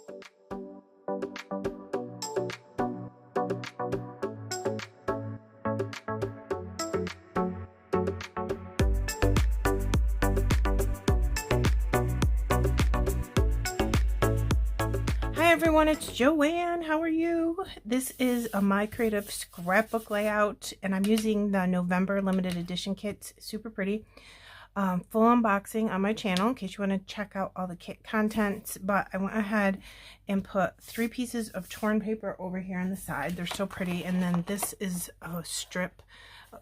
Hi everyone, it's Joanne. How are you? This is a My Creative Scrapbook layout, and I'm using the November limited edition kits. Super pretty. Full unboxing on my channel in case you want to check out all the kit contents. But I went ahead and put 3 pieces of torn paper over here on the side. They're so pretty. And then this is a strip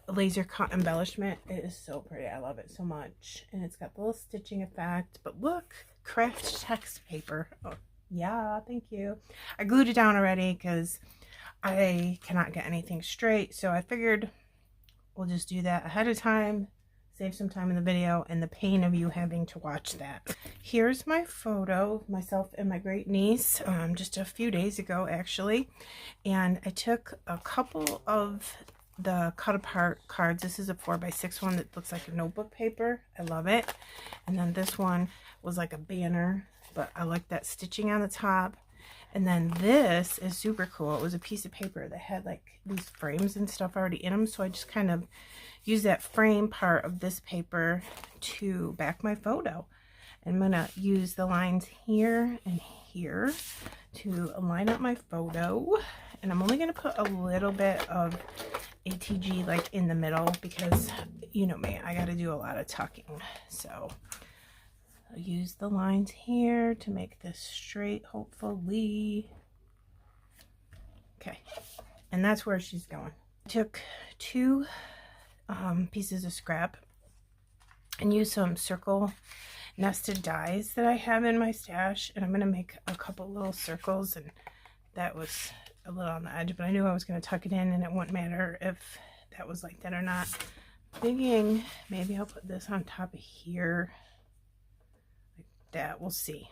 laser cut embellishment. It is so pretty. I love it so much. And it's got the little stitching effect. But look, craft text paper. Oh. Yeah, thank you. I glued it down already because I cannot get anything straight. So I figured we'll just do that ahead of time, save some time in the video and the pain of you having to watch that. Here's my photo of myself and my great niece just a few days ago actually. And I took a couple of the cut apart cards. This is a 4x6 one that looks like a notebook paper. I love it. And then this one was like a banner, but I like that stitching on the top. And then this is super cool. It was a piece of paper that had like these frames and stuff already in them, so I just kind of used that frame part of this paper to back my photo. And I'm gonna use the lines here and here to line up my photo, and I'm only gonna put a little bit of ATG like in the middle because you know me, I gotta do a lot of tucking. So I'll use the lines here to make this straight, hopefully. Okay, and that's where she's going. I took 2 pieces of scrap and used some circle nested dies that I have in my stash, and I'm going to make a couple little circles, and that was a little on the edge, but I knew I was going to tuck it in and it wouldn't matter if that was like that or not. Thinking maybe I'll put this on top of here like that. We'll see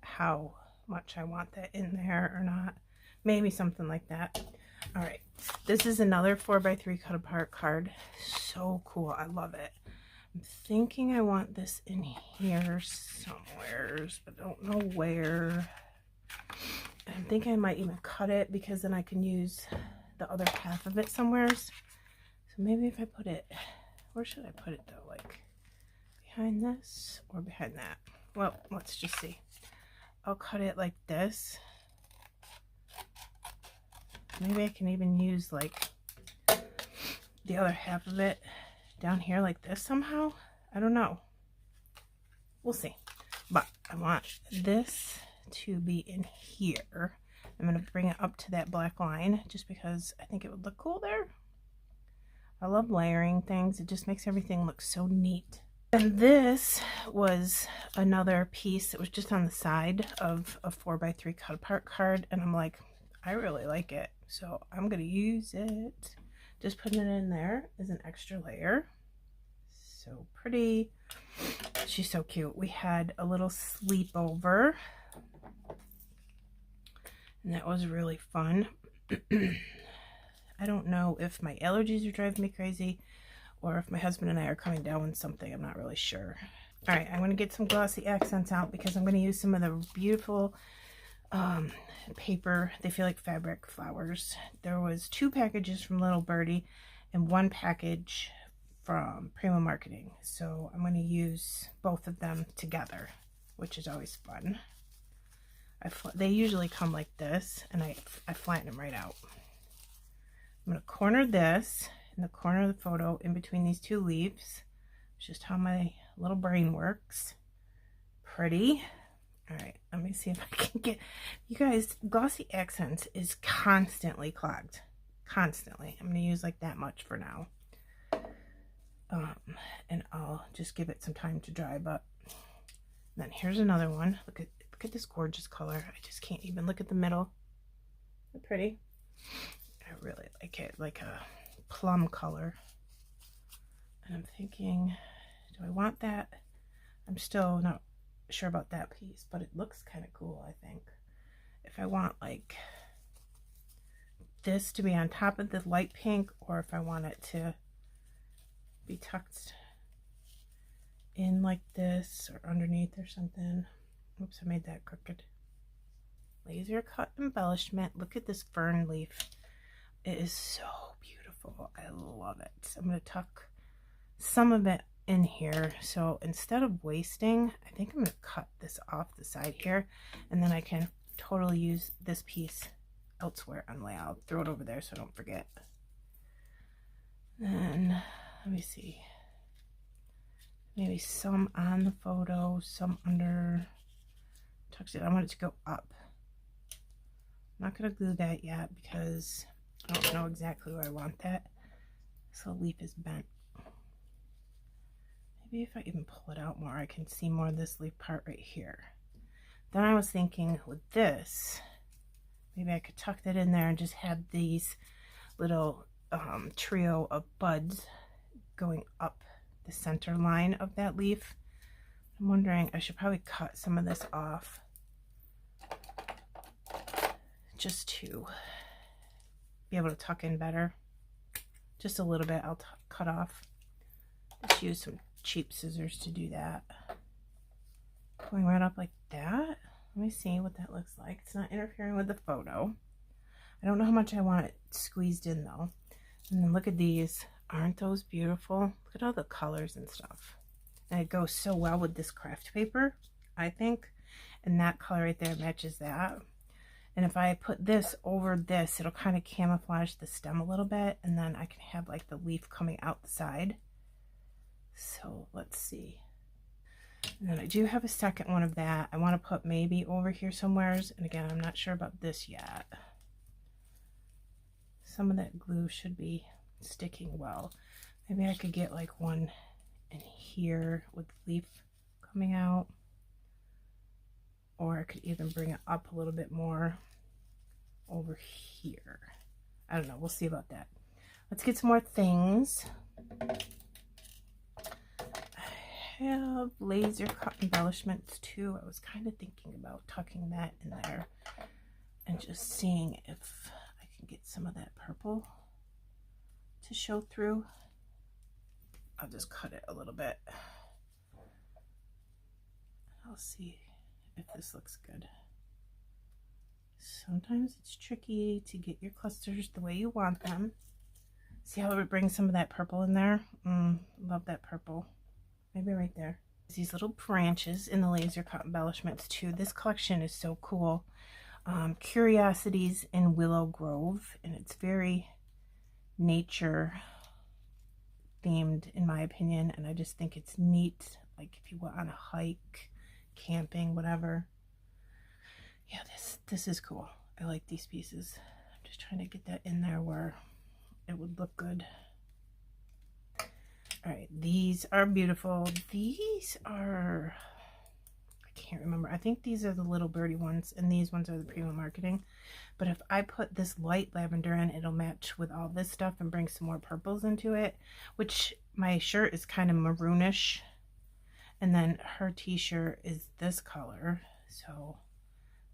how much I want that in there or not. Maybe something like that. All right, this is another 4x3 cut apart card. So cool. I love it. I'm thinking I want this in here somewheres, but don't know where. I'm thinking I might even cut it because then I can use the other half of it somewheres. So maybe if I put it, where should I put it though? Like behind this or behind that? Well, let's just see. I'll cut it like this. Maybe I can even use like the other half of it down here like this somehow. I don't know. We'll see. But I want this to be in here. I'm going to bring it up to that black line just because I think it would look cool there. I love layering things. It just makes everything look so neat. And this was another piece that was just on the side of a 4x3 cut apart card, and I'm like, I really like it, so I'm going to use it. Just putting it in there as an extra layer. So pretty. She's so cute. We had a little sleepover, and that was really fun. I don't know if my allergies are driving me crazy or if my husband and I are coming down with something. I'm not really sure. All right, I'm going to get some glossy accents out because I'm going to use some of the beautiful paper. They feel like fabric flowers. There was 2 packages from Little Birdie and 1 package from Prima Marketing. So I'm going to use both of them together, which is always fun. They usually come like this, and I flatten them right out. I'm going to corner this in the corner of the photo in between these 2 leaves. It's just how my little brain works. Pretty. All right, let me see if I can get, you guys, glossy accents is constantly clogged. Constantly. I'm going to use like that much for now. And I'll just give it some time to dry. But then here's another one. Look at this gorgeous color. I just can't even look at the middle. Isn't it pretty? I really like it, like a plum color. And I'm thinking, do I want that? I'm still not sure about that piece, but it looks kind of cool, I think. If I want like this to be on top of the light pink, or if I want it to be tucked in like this or underneath or something. Oops, I made that crooked. laser cut embellishment. Look at this fern leaf. It is so beautiful. I love it. I'm going to tuck some of it in here. So instead of wasting, I think I'm going to cut this off the side here, and then I can totally use this piece elsewhere on layout. I'll throw it over there so I don't forget. Then let me see. Maybe some on the photo, some under. Tucked it. I want it to go up. I'm not going to glue that yet because I don't know exactly where I want that. This little leaf is bent. Maybe if I even pull it out more, I can see more of this leaf part right here. Then I was thinking with this, maybe I could tuck that in there and just have these little trio of buds going up the center line of that leaf. I'm wondering, I should probably cut some of this off just to be able to tuck in better. Just a little bit I'll cut off. Just use some cheap scissors to do that. Going right up like that. Let me see what that looks like. It's not interfering with the photo. I don't know how much I want it squeezed in though. And then look at these. Aren't those beautiful? Look at all the colors and stuff. And it goes so well with this craft paper, I think. And that color right there matches that. And if I put this over this, it'll kind of camouflage the stem a little bit. And then I can have like the leaf coming out the side. So let's see. And then I do have a second one of that. I want to put maybe over here somewheres. And again, I'm not sure about this yet. Some of that glue should be sticking well. Maybe I could get like one in here with the leaf coming out. Or I could even bring it up a little bit more over here. I don't know. We'll see about that. Let's get some more things. I have laser cut embellishments too. I was kind of thinking about tucking that in there and just seeing if I can get some of that purple to show through. I'll just cut it a little bit. I'll see if this looks good. Sometimes it's tricky to get your clusters the way you want them. See how it brings some of that purple in there? Love that purple. Maybe right there. These little branches in the laser cut embellishments too. This collection is so cool. Curiosities in Willow Grove, and it's very nature themed in my opinion, and I just think it's neat, like if you went on a hike, camping, whatever. Yeah, this is cool. I like these pieces. I'm just trying to get that in there where it would look good. All right, these are beautiful. These are, I can't remember. I think these are the little Birdie ones, and these ones are the Prima marketing. But if I put this light lavender in, it'll match with all this stuff and bring some more purples into it, which my shirt is kind of maroonish. And then her t-shirt is this color. So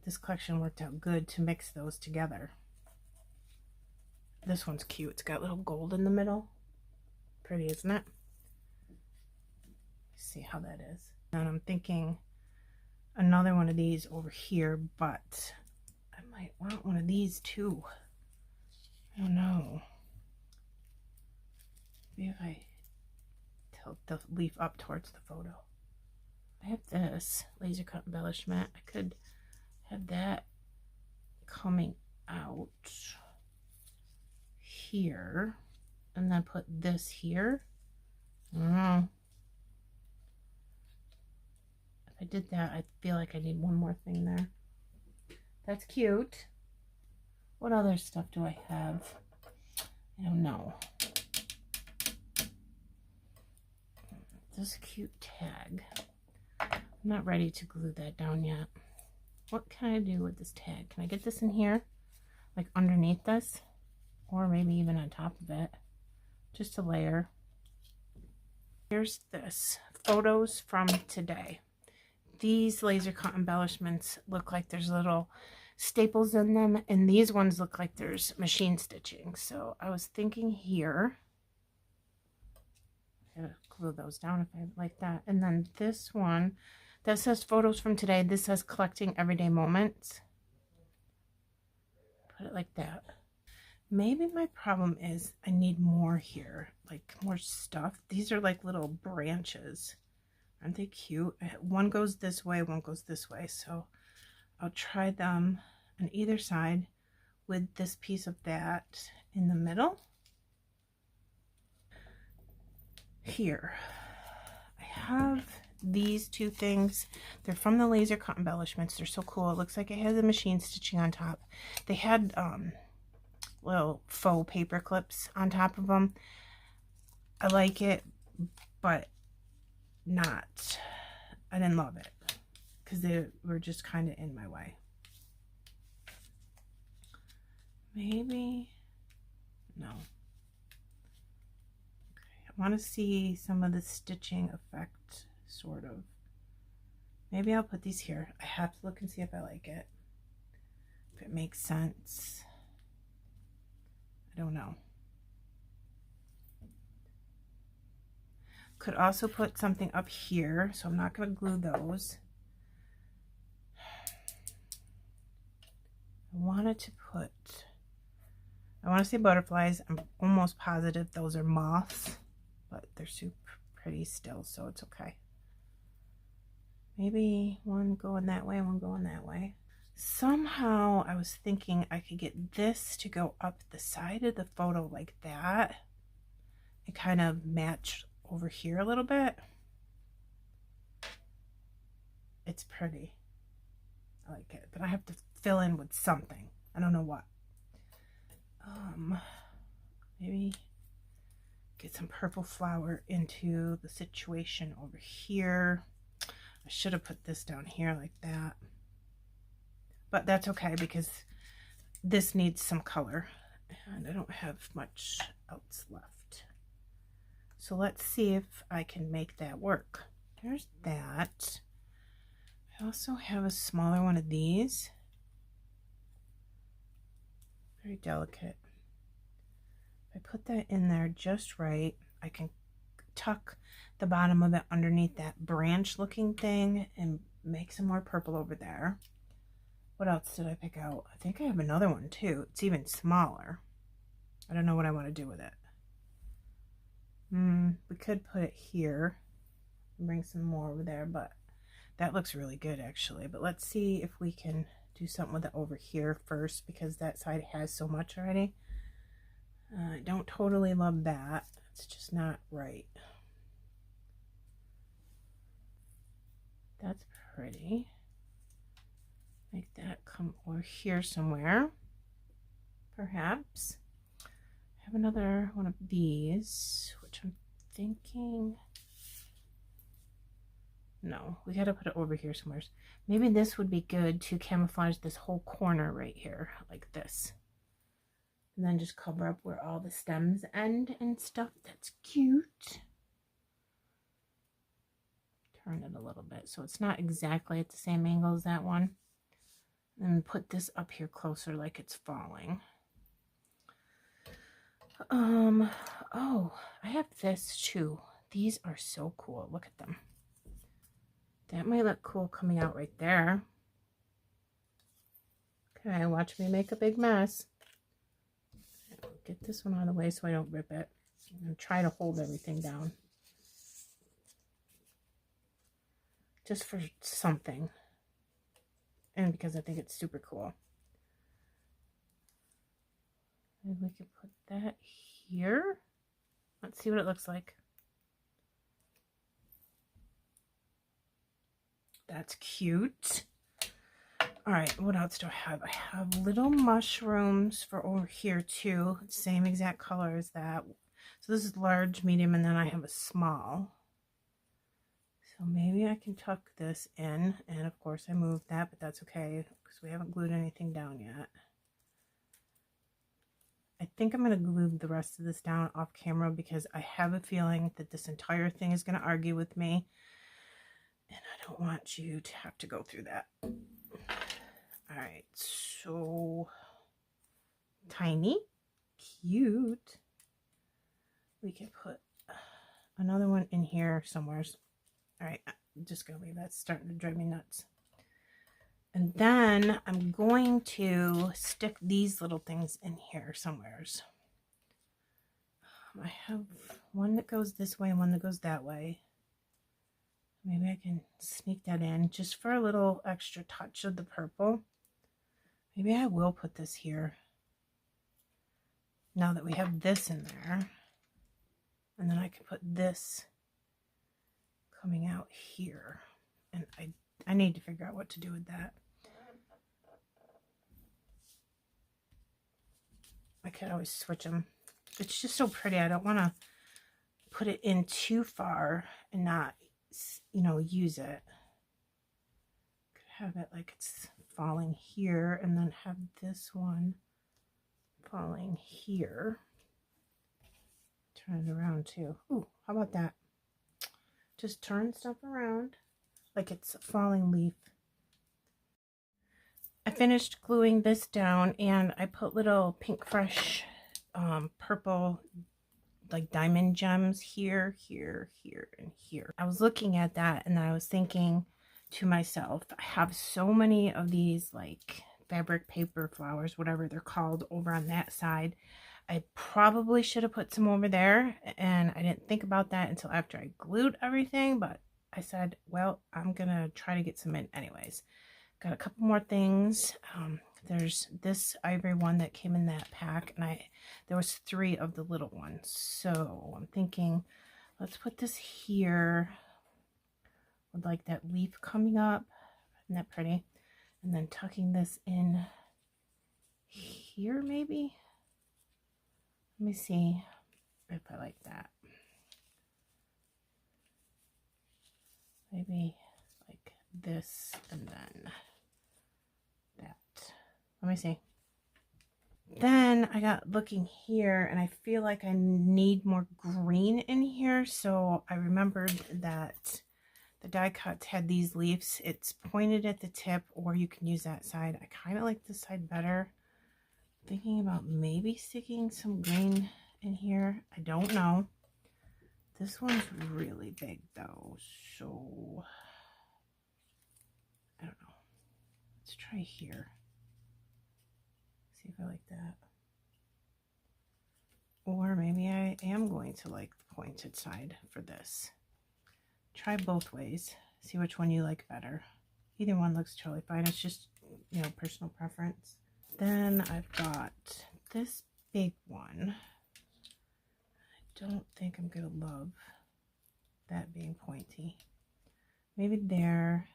this collection worked out good to mix those together. This one's cute. It's got little gold in the middle. Pretty, isn't it? Let's see how that is. And I'm thinking another one of these over here, but I might want one of these too. I don't know. Maybe if I tilt the leaf up towards the photo. I have this laser cut embellishment. I could have that coming out here and then put this here. I don't know. If I did that, I feel like I need one more thing there. That's cute. What other stuff do I have? I don't know. This cute tag. I'm not ready to glue that down yet. What can I do with this tag? Can I get this in here? Like underneath this? Or maybe even on top of it. Just a layer. Here's this. Photos from today. These laser cut embellishments look like there's little staples in them. And these ones look like there's machine stitching. So I was thinking here. I'm going to glue those down if I like that. And then this one. That says photos from today. This says collecting everyday moments. Put it like that. Maybe my problem is I need more here, like more stuff. These are like little branches. Aren't they cute? One goes this way, one goes this way. So I'll try them on either side with this piece of that in the middle. Here, I have these two things. They're from the laser cut embellishments. They're so cool. It looks like it has a machine stitching on top. They had little faux paper clips on top of them. I like it, but not. I didn't love it because they were just kind of in my way. Maybe, no. Okay, I want to see some of the stitching effect, sort of. Maybe I'll put these here. I have to look and see if I like it, if it makes sense. I don't know. Could also put something up here, so I'm not going to glue those. I wanted to put, I want to say butterflies. I'm almost positive those are moths, but they're super pretty still, so it's okay. Maybe one going that way, one going that way. Somehow I was thinking I could get this to go up the side of the photo like that and kind of match over here a little bit. It's pretty. I like it, but I have to fill in with something. I don't know what. Maybe get some purple flower into the situation over here. I should have put this down here like that. But that's okay because this needs some color and I don't have much else left. So let's see if I can make that work. There's that. I also have a smaller one of these. Very delicate. If I put that in there just right, I can tuck the bottom of it underneath that branch looking thing and make some more purple over there. What else did I pick out? I think I have another one too. It's even smaller. I don't know what I want to do with it. We could put it here and bring some more over there, but that looks really good actually. But let's see if we can do something with it over here first because that side has so much already. I don't totally love that. It's just not right. That's pretty. Make that come over here somewhere, perhaps. I have another one of these, which I'm thinking, no, we got to put it over here somewhere. Maybe this would be good to camouflage this whole corner right here, like this. And then just cover up where all the stems end and stuff. That's cute. Turn it a little bit so it's not exactly at the same angle as that one. And put this up here closer like it's falling. Oh, I have this too. These are so cool. Look at them. That might look cool coming out right there. Okay, watch me make a big mess. Get this one out of the way so I don't rip it. I'm going to try to hold everything down. Just for something. And because I think it's super cool. Maybe we could put that here. Let's see what it looks like. That's cute. All right, what else do I have? I have little mushrooms for over here too. Same exact color as that. So this is large, medium, and then I have a small. So maybe I can tuck this in, and of course I moved that, but that's okay because we haven't glued anything down yet. I think I'm going to glue the rest of this down off camera because I have a feeling that this entire thing is going to argue with me, and I don't want you to have to go through that. All right, so tiny, cute. We can put another one in here somewhere. All right, I'm just gonna leave that. Starting to drive me nuts. And then I'm going to stick these little things in here somewheres. I have one that goes this way and one that goes that way. Maybe I can sneak that in just for a little extra touch of the purple. Maybe I will put this here now that we have this in there. And then I can put this coming out here. And I need to figure out what to do with that. I could always switch them. It's just so pretty. I don't want to put it in too far and not, you know, use it. Could have it like it's falling here and then have this one falling here. Turn it around too. Ooh, how about that? Just turn stuff around like it's a falling leaf. I finished gluing this down and I put little Pink Fresh purple like diamond gems here, here, here, and here. I was looking at that and I was thinking to myself, I have so many of these like fabric paper flowers, whatever they're called, over on that side. I probably should have put some over there, and I didn't think about that until after I glued everything, but I said, well, I'm gonna try to get some in anyways. Got a couple more things. There's this ivory one that came in that pack, and there was 3 of the little ones. So I'm thinking, let's put this here with like that leaf coming up. Isn't that pretty? And then tucking this in here maybe. Let me see if I like that. Maybe like this and then that. Let me see. Then I got looking here and I feel like I need more green in here. So I remembered that the die cuts had these leaves. It's pointed at the tip, or you can use that side. I kind of like this side better. Thinking about maybe sticking some green in here. I don't know. This one's really big though, so I don't know. Let's try here. See if I like that. Or maybe I am going to like the pointed side for this. Try both ways. See which one you like better. Either one looks totally fine. It's just, you know, personal preference. Then I've got this big one. I don't think I'm going to love that being pointy. Maybe there.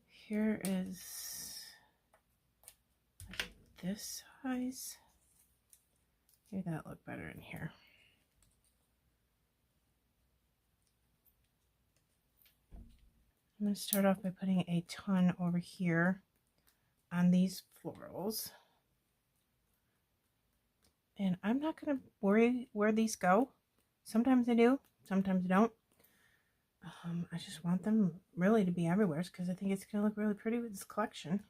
Here is like this size. Maybe that look better in here. I'm going to start off by putting a ton over here on these florals. And I'm not going to worry where these go. Sometimes I do, sometimes I don't. I just want them really to be everywhere because I think it's going to look really pretty with this collection.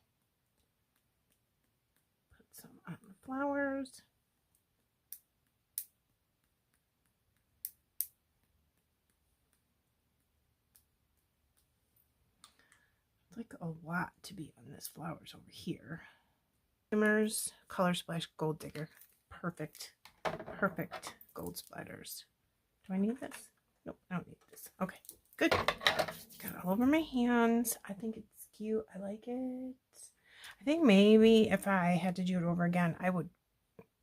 Put some on the flowers. It's like a lot to be on this flowers over here. Shimmers, Color Splash Gold Digger. Perfect, perfect gold splatters. Do I need this? Nope, I don't need this. Okay, good. Got it all over my hands. I think it's cute. I like it. I think maybe if I had to do it over again, I would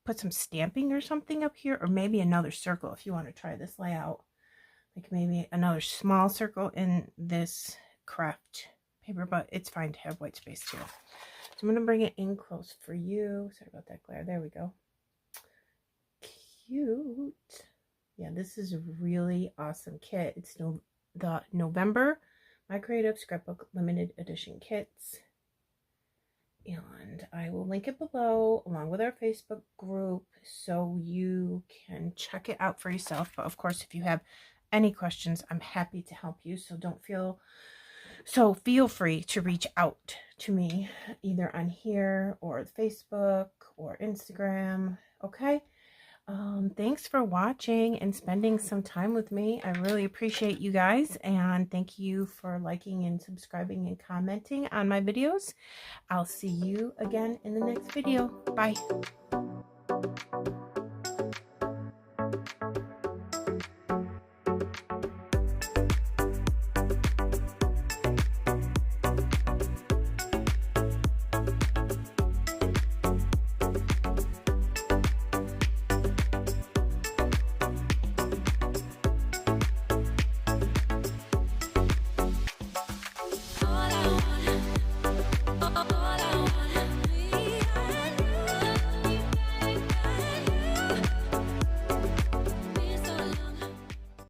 put some stamping or something up here, or maybe another circle if you want to try this layout. Like maybe another small circle in this craft paper, but it's fine to have white space too. So I'm going to bring it in close for you. Sorry about that glare. There we go. Cute. Yeah, this is a really awesome kit. It's the November My Creative Scrapbook limited edition kits. And I will link it below along with our Facebook group so you can check it out for yourself. But of course, if you have any questions, I'm happy to help you. So feel free to reach out to me either on here or Facebook or Instagram. Okay. Thanks for watching and spending some time with me. I really appreciate you guys, and thank you for liking and subscribing and commenting on my videos. I'll see you again in the next video. Bye.